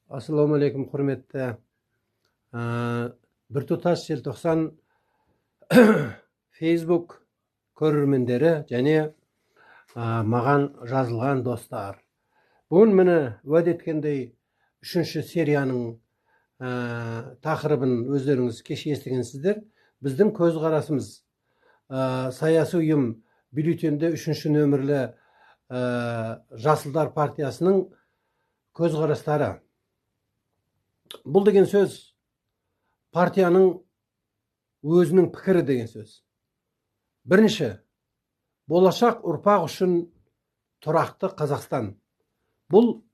Ассалаумағалейкум, құрметті біртұтас желтоқсан Facebook көрермендері және маған жазылған достар. Бүгін мені уәде еткендей үшінші серияның тақырыбын өздеріңіз кеше естігенсіздер. Біздің көзқарасымыз саяси ұйым бюллетенде үшінші нөмірлі Жасылдар партиясының көзқарастары. Бұл деген сөз партияның өзінің пікірі деген сөз. Бірінші, болашақ ұрпақ үшін тұрақты Қазақстан. Бұл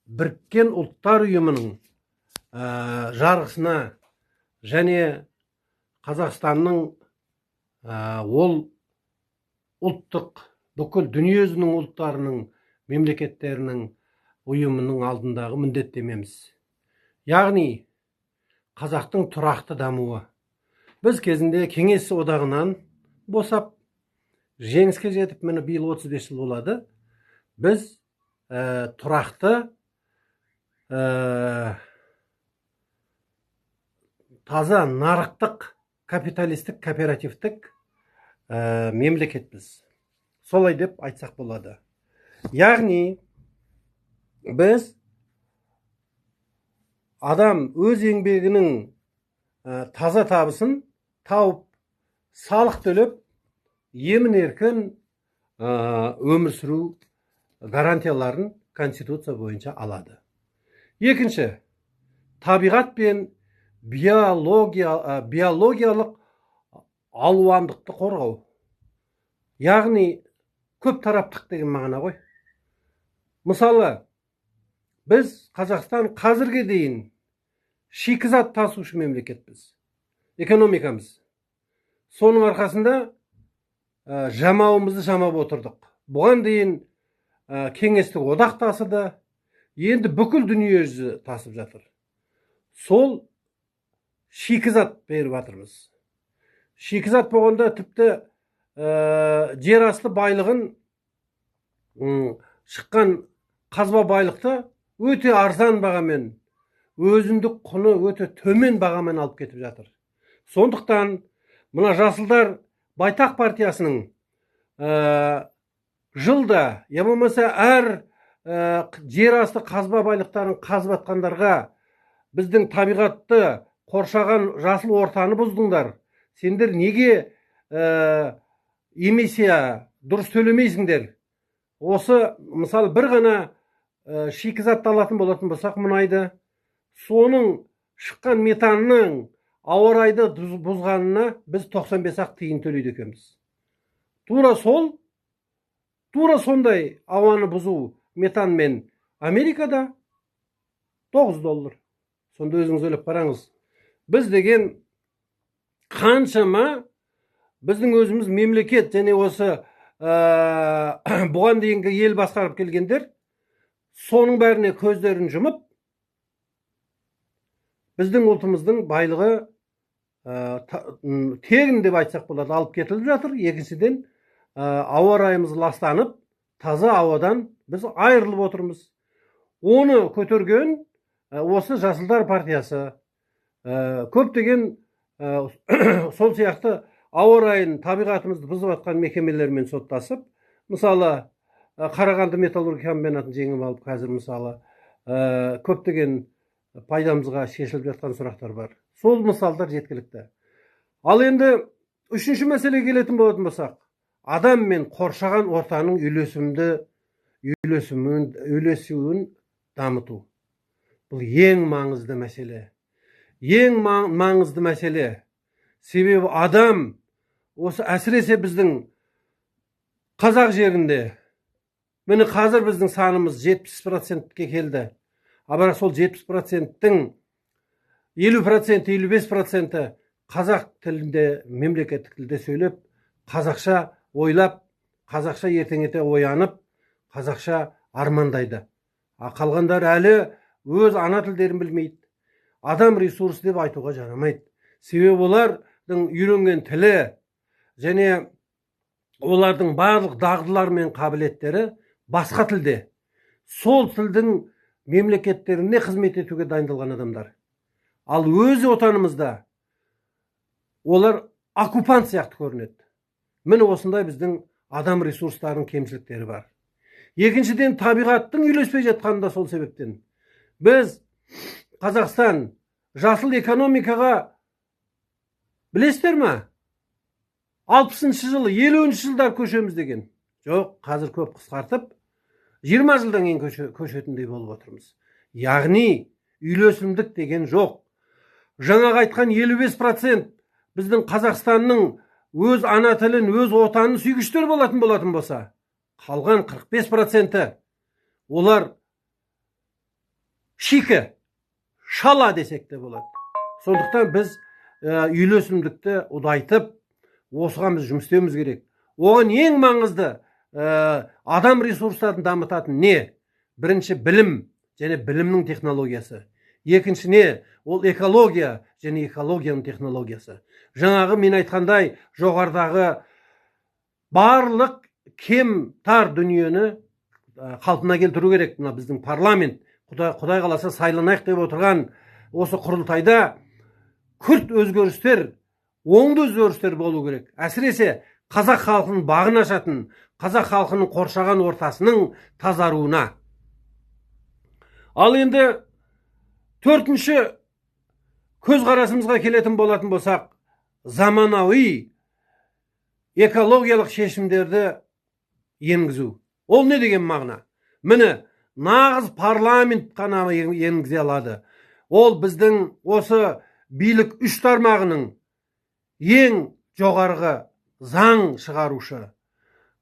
Біріккен ұлттар ұйымының жарғысына және Қазақстанның ол ұлттық бүкіл дүниежүзінің ұлттарының мемлекеттерінің ұйымының алдындағы міндеттемеміз. Яғни қазақтың тұрақты дамуы. Біз кезінде Кеңес одағынан босап, жеңіске жетіп, міне биыл 35 жыл болады. Біз тұрақты, таза нарықтық, капиталистік, кооперативтік мемлекетпіз. Солай деп айтсақ болады. Яғни біз адам өз еңбегінің таза табысын тауып, салық төлеп, емін-еркін өмір сүру гарантияларын Конституция бойынша алады. Екінші, табиғат пен биологиялық алуандықты қорғау. Яғни көп тараптық деген мағына ғой. Мысалы, біз Қазақстан қазірге дейін шикізат тасушы мемлекетпіз. Экономикамыз. Соның арқасында жамауымызды жамап отырдық. Бұған дейін кеңестік одақ тасыды, енді бүкіл дүниежүзі тасып жатыр. Сол шикізат беріп жатырмыз. Шикізат болғанда тіпті жер асты байлығын шыққан қазба байлықты өте арзан бағамен, өзіндік құны өте төмен бағамен алып кетіп жатыр. Сондықтан мына Жасылдар Байтақ партиясының жылда, я болмаса әр жер асты қазба байлықтарын қазып жатқандарға біздің табиғатты қоршаған жасыл ортаны бұздыңдар. Сендер неге эмиссия дұрыс төлемейсіңдер? Осы, мысалы, бір ғана шикізатты алатын болатын болсақ, мұнайды, соның шыққан метанның ауа райды бұзғанына біз 95-ақ тиын төлейді екенбіз. Тура сондай ауаны бұзу метанмен Америкада $9. Сонда өзіңіз ойлап қараңыз. Біз деген қаншама біздің өзіміз мемлекет және осы бұған дейінгі ел басқарып келгендер соның бәріне көздерін жұмып, біздің ұлтымыздың байлығы тегін деп айтсақ болады, алып кетіліп жатыр. Екіншіден, ауа райымыз ластанып, таза ауадан біз айырылып отырмыз. Оны көтерген осы Жасылдар партиясы. Көптеген сол сияқты ауа райын, табиғатымызды бұзып жатқан мекемелермен соттасып, мысалы, Қарағанды металлургия комбинатын жеңіп алып, қазір мысалы көптеген пайдамызға шешіліп жатқан сұрақтар бар. Сол мысалдар жеткілікті. Ал енді үшінші мәселеге келетін болатын болсақ, адам мен қоршаған ортаның үйлесуін дамыту. Бұл ең маңызды мәселе. Ең маңызды мәселе. Себебі адам, осы әсіресе біздің қазақ жерінде, міне қазір біздің санымыз 70%-ке келді. Бірақ сол 70%-тің 50%, 55% қазақ тілінде, мемлекеттік тілде сөйлеп, қазақша ойлап, қазақша ертеңете оянып, қазақша армандайды. Қалғандар әлі өз ана тілдерін білмейді. Адам ресурс деп айтуға жарамайды. Себебі олардың үйренген тілі және олардың барлық дағдылары мен қабілеттері басқа тілде. Сол тілдің мемлекеттеріне қызмет етуге дайындалған адамдар. Ал өз отанымызда олар оккупант сияқты көрінеді. Міне осындай біздің адам ресурстарының кемшіліктері бар. Екіншіден, табиғаттың үйлеспей жатқанында сол себептен. Біз Қазақстан жасыл экономикаға білесіздер ма? 60-шы жылы, 50-ші жылдар көшеміз деген. Жоқ, қазір көп қысқартып, 20 жылдан кейін көшетіндей болып отырмыз. Яғни, үйлесімдік деген жоқ. Жаңағы айтқан 55% біздің Қазақстанның өз ана тілін, өз отанын сүйгіштер болатын болса, қалған 45% олар шикі, шала десек те болады. Сондықтан біз үйлесімдікті ұдайтып, осыған біз жұмыс істеуіміз керек. Оған ең маңызды адам ресурстарын дамытатын не? Бірінші білім және білімнің технологиясы. Екінші не? Ол экология және экологияның технологиясы. Жаңағы мен айтқандай жоғарыдағы барлық кем тар дүниені қалпына келтіру керек. Мына біздің парламент, Құдай қаласа сайланайық деп отырған осы құрылтайда күрт өзгерістер, оңды өзгерістер болу керек. Әсіресе қазақ халқының бағын ашатын, қазақ халқының қоршаған ортасының тазаруына. Ал енді төртінші көзқарасымызға келетін болатын болсақ, заманауи экологиялық шешімдерді енгізу. Ол не деген мағына? Міне, нағыз парламент қана енгізе алады. Ол біздің осы билік үш тармағының ең жоғарғы заң шығарушы,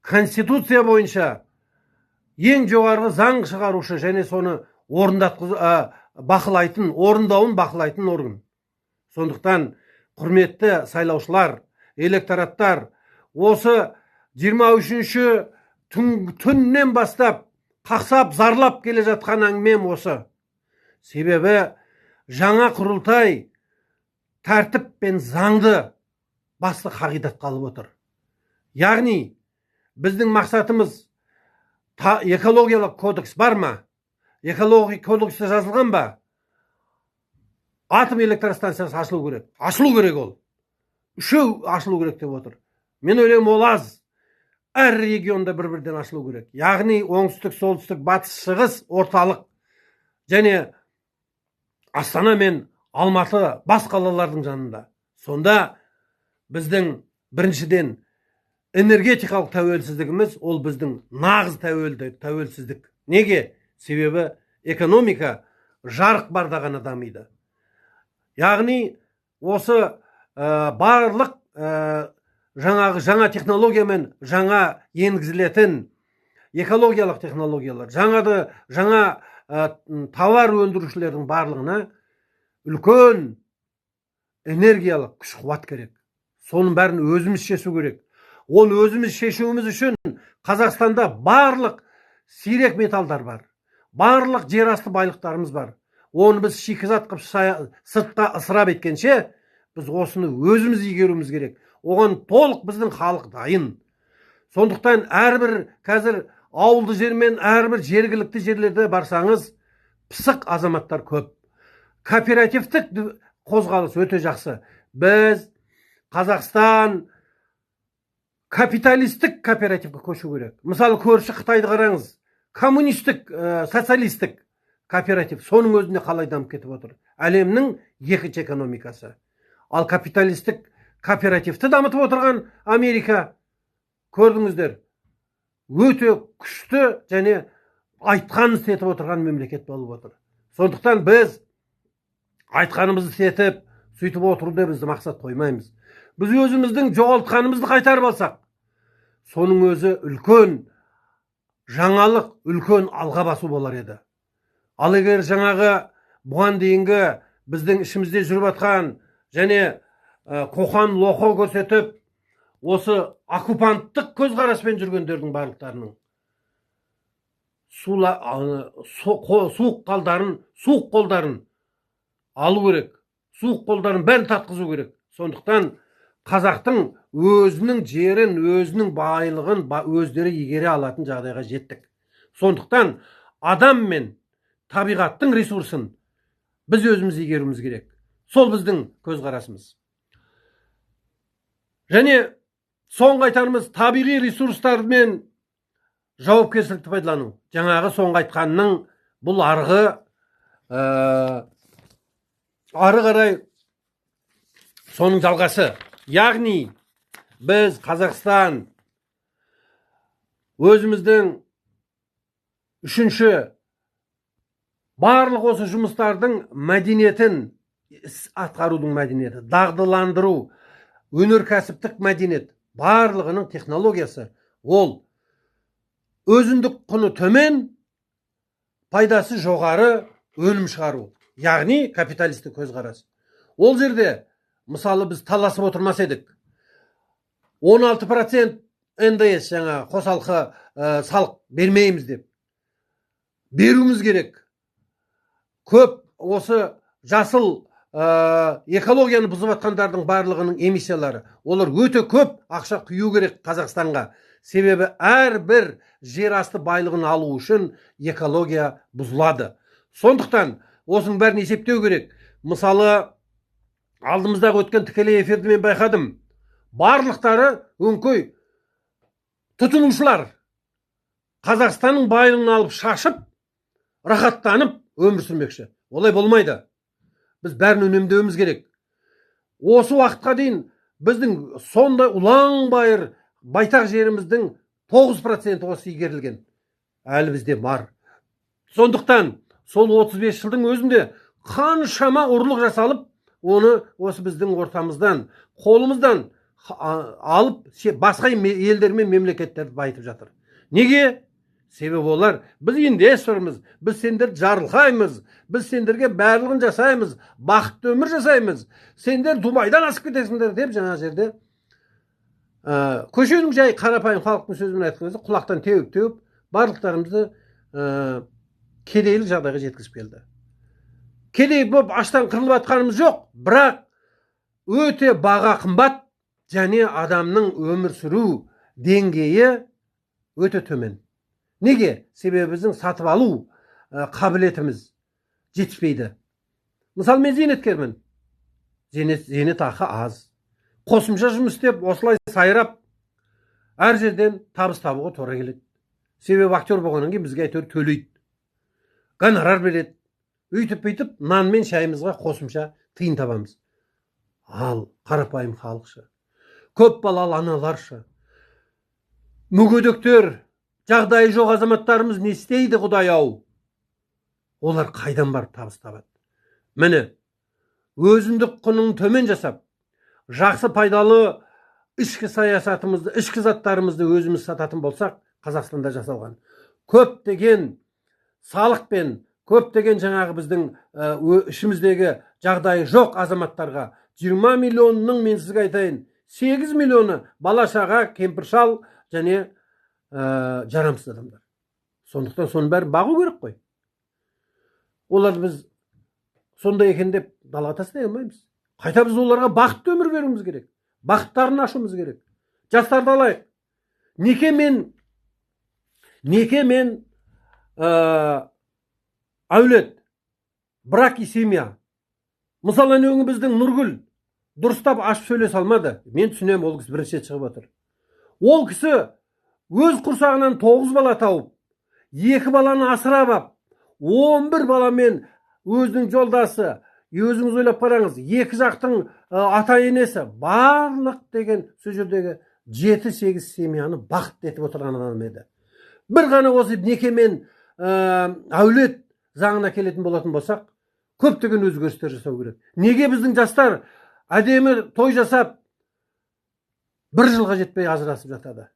конституция бойынша ең жоғарғы заң шығарушы және соны орындауын бақылайтын орган. Сондықтан, құрметті сайлаушылар, электораттар, осы 23-ші түннен бастап қақсап, зарлап келе жатқан әңгімем осы. Себебі жаңа құрылтай тәртіп пен заңды басты қағидат қалып отыр. Яғни, біздің мақсатымыз экологиялық кодекс бар ма? Экологиялық кодексте жазылған ба? Атом электростанциясы ашылу керек. Ашылу керек ол. Үшеу ашылу керек деп отыр. Мен ойлаймын, ол аз. Әр регионда бір-бірден ашылу керек. Яғни, оңтүстік, солтүстік, батыс, шығыс, орталық және Астана мен Алматы бас қалалардың жанында. Сонда біздің біріншіден энергетикалық тәуелсіздігіміз, ол біздің нағыз тәуелсіздік. Неге? Себебі экономика жарық барда ғана дамиды. Яғни, осы барлық жаңа технологиямен жаңа енгізілетін экологиялық технологиялар, жаңа тауар өндірушілердің барлығына үлкен энергиялық күш қуат керек. Соның бәрін өзіміз шешу керек. Ол өзіміз шешуіміз үшін Қазақстанда барлық сирек металдар бар. Барлық жерасты байлықтарымыз бар. Оны біз шикізат қып сыртқа ысырап еткенше, біз осыны өзіміз игеруіміз керек. Оған толық біздің халық дайын. Сондықтан әрбір қазір ауылды жер мен әрбір жергілікті жерлерде барсаңыз, пысық азаматтар көп. Кооперативтік қозғалыс өте жақсы. Біз Қазақстан капиталистік кооперативке көшу керек. Мысалы, көрші Қытайды қараңыз. Коммунистік, социалистік кооператив соның өзінде қалай дамып кетіп отыр. Әлемнің екінші экономикасы. Ал капиталистік кооперативті дамытып отырған Америка, көрдіңіздер, өте күшті және айтқанын істетіп отырған мемлекет болып отыр. Сондықтан біз айтқанымызды істетіп, сөйтіп отыруды бізді мақсат қоймаймыз. Біз өзіміздің жоғалтқанымызды қайтарып алсақ, соның өзі үлкен жаңалық, үлкен алға басу болар еді. Ал егер жаңағы бұған дейінгі біздің ішімізде жүріп атқан және қоқан лоқы көрсетіп, осы оккупанттық көзқараспен жүргендердің барлықтарының суық қолдарын алу керек. Суық қолдарын бәрін тартқызу керек. Сондықтан қазақтың өзінің жерін, өзінің байлығын өздері игере алатын жағдайға жеттік. Сондықтан адам мен табиғаттың ресурсын біз өзіміз игеруіміз керек. Сол біздің көзқарасымыз. Және соңғы айтарымыз табиғи ресурстармен жауапкершілікті пайдалану. Жаңағы соңғы айтқанның бұл ары қарай соның жалғасы. Яғни біз Қазақстан өзіміздің үшінші барлық осы жұмыстардың мәдениетін атқарудың мәдениеті, дағдыландыру, өнеркәсіптік мәдениет, барлығының технологиясы ол өзіндік құны төмен, пайдасы жоғары өнім шығару. Яғни капиталистік көзқарас. Ол жерде мысалы біз таласып отырмас едік. 16% НДС жаңа қосалқы салық бермейміз деп. Беруіміз керек. Көп осы жасыл экологияны бұзып атқандардың барлығының эмиссиялары. Олар өте көп ақша құю керек Қазақстанға. Себебі әрбір жер асты байлығын алу үшін экология бұзылады. Сондықтан осының бәрін есептеу керек. Мысалы, алдымыздағы өткен тікелей эфирді мен байқадым. Барлықтары өңкөй тұтынушылар Қазақстанның байлығын алып шашып, рахаттанып өмір сүрмекші. Олай болмайды. Біз бәрін үнемдеуіміз керек. Осы уақытқа дейін біздің сондай ұлан байыр байтақ жеріміздің 9% осы игерілген. Әлі бізде бар. Сондықтан сол 35 жылдың өзінде қаншама ұрлық жасалып, оны осы біздің ортамыздан, қолымыздан алып басқа елдер мен мемлекеттерді байытып жатыр. Неге? Себебі олар, біз инвестормыз, біз сендерді жарылқаймыз, біз сендерге барлығын жасаймыз, бақытты өмір жасаймыз, сендер Дубайдан асып кетесіңдер деп жаңа жерде көшенің жай қарапайым халықтың сөзімен айтқан кезде құлақтан теуіп барлықтарымызды кедейлік жағдайға жеткізіп келді. Кедей болып аштан қырылып жатқанымыз жоқ, бірақ өте баға қымбат және адамның өмір сүру деңгейі өте төмен. Неге? Себебі біздің сатып алу қабілетіміз жетіспейді. Мысалы, мен зейнеткермін. Зейнетақы аз. Қосымша жұмыс істеп, осылай сайрап, әр жерден табыс табуға тура келеді. Себебі актер болғаннан кейін бізге әйтеуір төлейді. Гонорар береді. Үйтіп-бүйтіп, нан мен шайымызға қосымша тиын табамыз. Ал қарапайым халықша, көп балалы аналарша, мүгедектер, жағдайы жоқ азаматтарымыз не істейді, Құдай-ау? Олар қайдан барып табыс табады? Міне, өзіндік құнын төмен жасап, жақсы пайдалы ішкі саясатымызды, ішкі заттарымызды өзіміз сататын болсақ, Қазақстанда жасалған көптеген салықпен, көптеген жаңағы біздің ішіміздегі жағдайы жоқ азаматтарға 20 миллионның, мен сізге айтайын, 8 миллионы бала-шаға, кемпір-шал және жарамсыз адамдар. Сондықтан соның бәрін бағу керек қой. Оларды біз сондай екен деп далаға тастай алмаймыз. Қайта біз оларға бақытты өмір беруіміз керек. Бақыттарын ашуымыз керек. Жастарды алайық. Неке мен әулет, брак и семья. Мысалы, өңі біздің Нұргүл дұрыстап ашып сөйлесе алмады. Мен түсінем, ол кісі бірінші рет шығып отыр. Ол кісі өз құрсағынан 9 бала тауып, 2 баланы асырап ап, 11 баламен өзінің жолдасы, өзіңіз ойлап қараңыз, 2 жақтың ата-енесі, барлық деген сөз жердегі 7-8 семьяны бақытты етіп отырған адам еді. Бір ғана осы некемен әулет заңына келетін болатын болсақ, көптеген өзгерістер жасау керек. Неге біздің жастар әдемі той жасап, 1 жылға жетпей ажырасып жатады?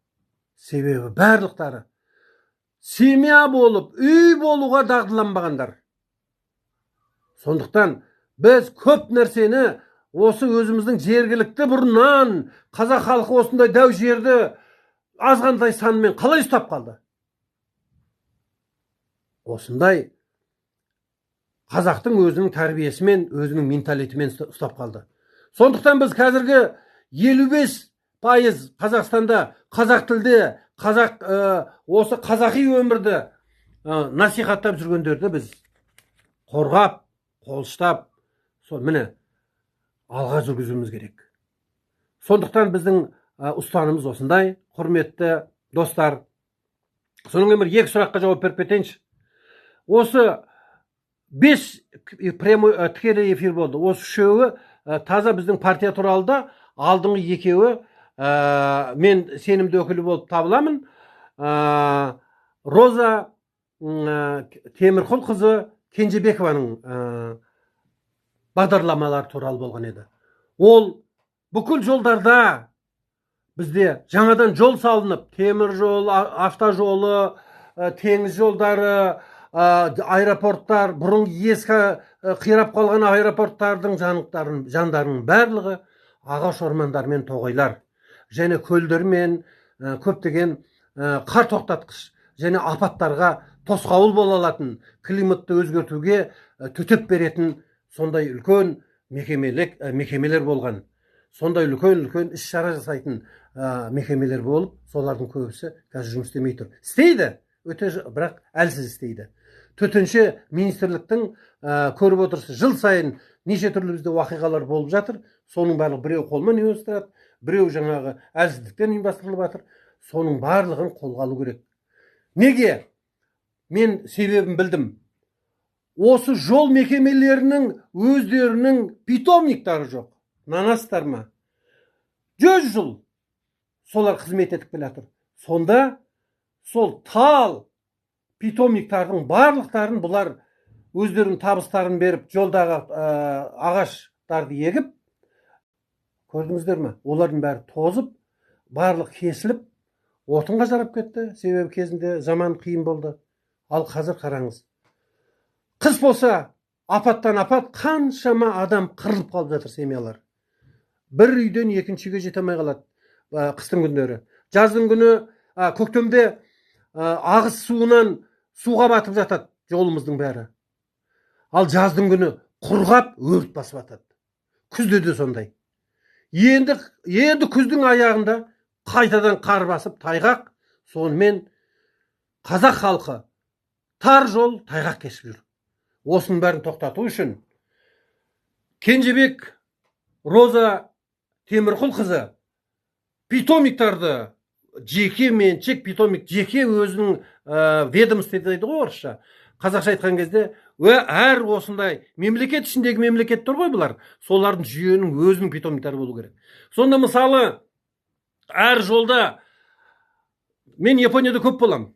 Себебі барлықтары семья болып, үй болуға дағдыланбағандар. Сондықтан біз көп нәрсені осы өзіміздің жергілікті бұрыннан қазақ халқы осындай дәу жерді азғантай санымен қалай ұстап қалды? Осындай қазақтың өзінің тәрбиесімен, өзінің менталитетімен ұстап қалды. Сондықтан біз қазіргі 55% Қазақстанда қазақ тілде, осы қазақи өмірді насихаттап жүргендерді біз қорғап, қолштап, сол міне алға жүргізуіміз керек. Сондықтан біздің ұстанымыз осындай, құрметті достар. Соның бір екі сұраққа жауап беріп кетейінші. Осы 5 тікелей эфир болды. Осы үшеуі таза біздің партия туралы да, алдыңғы екеуі мен сенімді өкілі болып табыламын. Роза Темірқұлқызы Кенжебекованың бағдарламалары туралы болған еді. Ол бүкіл жолдарда бізде жаңадан жол салынып, темір жол, автожолы, теңіз жолдары, аэропорттар, бұрын ескі қирап қалған аэропорттардың жандарының барлығы ағаш ормандар мен тоғайлар, және көлдер мен көптеген қар тоқтатқыш және апаттарға тосқауыл бола алатын, климатты өзгертуге төтеп беретін сондай үлкен мекемелер болған. Сондай үлкен іс-шара жасайтын мекемелер болып, солардың көбісі қазір жұмыс істемей тұр. Істейді, бірақ әлсіз істейді. Төтенше министрліктің көріп отырсыз, жыл сайын неше түрлі бізде уақиғалар болып жатыр. Соның барлығы біреу қолмен ұйымдастырады, біреу жаңағы әлсіздіктен ұйымдастырылып жатыр. Соның барлығын қолға алу керек. Неге? Мен себебін білдім. Осы жол мекемелерінің өздерінің питомниктары жоқ. Нанастар ма? 100 жыл солар қызмет етіп келе жатыр. Сонда сол тал питомниктардың барлықтарын бұлар өздерінің табыстарын беріп, жолдағы ағаштарды егіп, көрдіңіздер ме? Олардың бәрі тозып, барлық кесіліп, отынға жарап кетті. Себебі кезінде заман қиын болды. Ал қазір қараңыз. Қыс болса, апаттан апат, қаншама адам қырылып қалып жатыр семьялар. Бір үйден екіншіге жете алмай қалады қыстың күндері. Жаздың күні, көктемде ағыс суынан суға батып жатады жолымыздың бәрі. Ал жаздың күні құрғап, өрт басып жатады. Күзде де сондай. Енді күздің аяғында қайтадан қар басып, тайғақ. Сонымен қазақ халқы тар жол, тайғақ кешіп жүр. Осының бәрін тоқтату үшін Кенжебек Роза Темірқұлқызы питомниктарды жеке меншік питомник, жеке өзінің ведомство дейді ғой орысша. Қазақша айтқан кезде, әр осындай мемлекет ішіндегі мемлекет тұр ғой бұлар. Солардың жүйенің өзінің питомниктары болу керек. Сонда мысалы, әр жолда мен Японияда көп болам.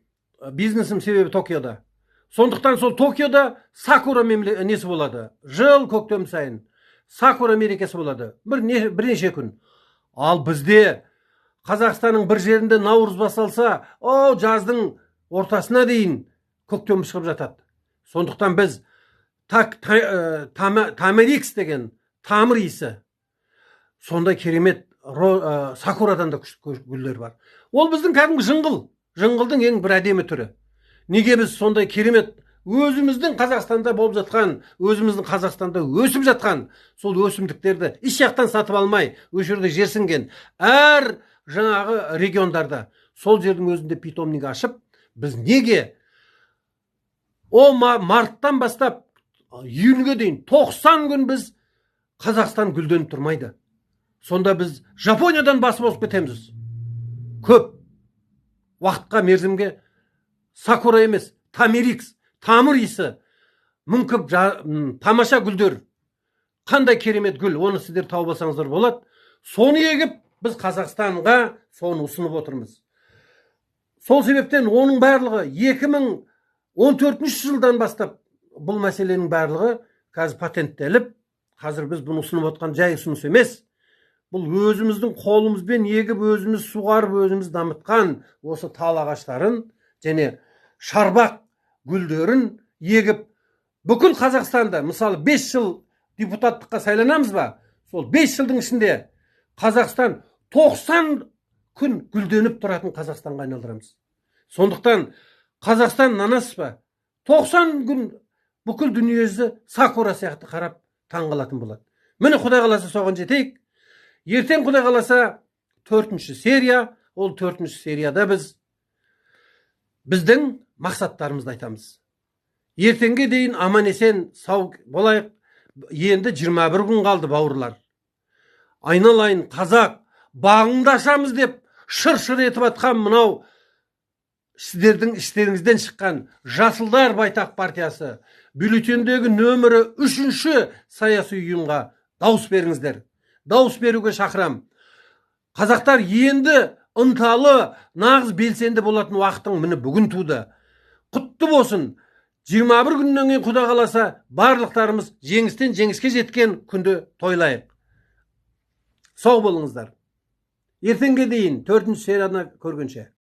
Бизнесім себебі Токиода. Сондықтан сол Токиода сакура несі болады. Жыл көктем сайын сакура мерекесі болады. Бірнеше күн. Ал бізде Қазақстанның бір жерінде наурыз басталса, жаздың ортасына дейін көктем шығып жатады. Сондықтан біз тамерикс деген тамыр иісі, сондай керемет сакурадан да күшті гүлдер бар. Ол біздің кәдімгі жыңғыл. Жыңғылдың ең бір әдемі түрі. Неге біз сондай керемет өзіміздің Қазақстанда болып жатқан, өзіміздің Қазақстанда өсіп жатқан сол өсімдіктерді еш жақтан сатып алмай, өз жерде жерсінген әр жаңағы региондарда сол жердің өзінде питомник ашып, біз неге марттан бастап июньге дейін 90 күн біз Қазақстан гүлденіп тұрмайды. Сонда біз Жапониядан басып озып кетеміз. Көп уақытқа, мерзімге сакура емес, тамерикс, тамыр иісі, мүңкіп тамаша гүлдер. Қандай керемет гүл, оны сіздер тауып алсаңыздар болады. Соны егіп, біз Қазақстанға соны ұсынып отырмыз. Сол себептен оның барлығы 2014 жылдан бастап бұл мәселенің барлығы қазір патенттеліп, қазір біз бұны ұсынып отқан жай ұсыныс емес. Бұл өзіміздің қолымызбен егіп, өзіміз суғарып, өзіміз дамытқан осы тал ағаштарын және шарбақ гүлдерін егіп, бүкіл Қазақстанда, мысалы 5 жыл депутаттыққа сайланамыз ба, сол 5 жылдың ішінде Қазақстан 90 күн гүлденіп тұратын Қазақстанға айналдырамыз. Сондықтан Қазақстан нанас па, 90 күн бүкіл дүниесі сакура сияқты қарап таңғалатын болады. Міне Құдай қаласа соған жетейік. Ертең Құдай қаласа 4-ші серия, ол 4-ші серияда біздің мақсаттарымызды айтамыз. Ертеңге дейін аман есен сау болайық. Енді 21 күн қалды бауырлар. Айналайын қазақ, бағыңды ашамыз деп шыр-шыр етіп атқан мынау сіздердің іштеріңізден шыққан Жасылдар Байтақ партиясы бюллетендегі нөмірі 3-ші саяси ұйымға дауыс беріңіздер. Дауыс беруге шақырам. Қазақтар енді ынталы, нағыз белсенді болатын уақытың міне бүгін туды. Құтты болсын. 21 күннен кейін Құда қаласа барлықтарымыз жеңістен жеңіске жеткен күнді тойлайық. Сау болыңыздар. Ертеңге дейін 4-ші серияны көргенше.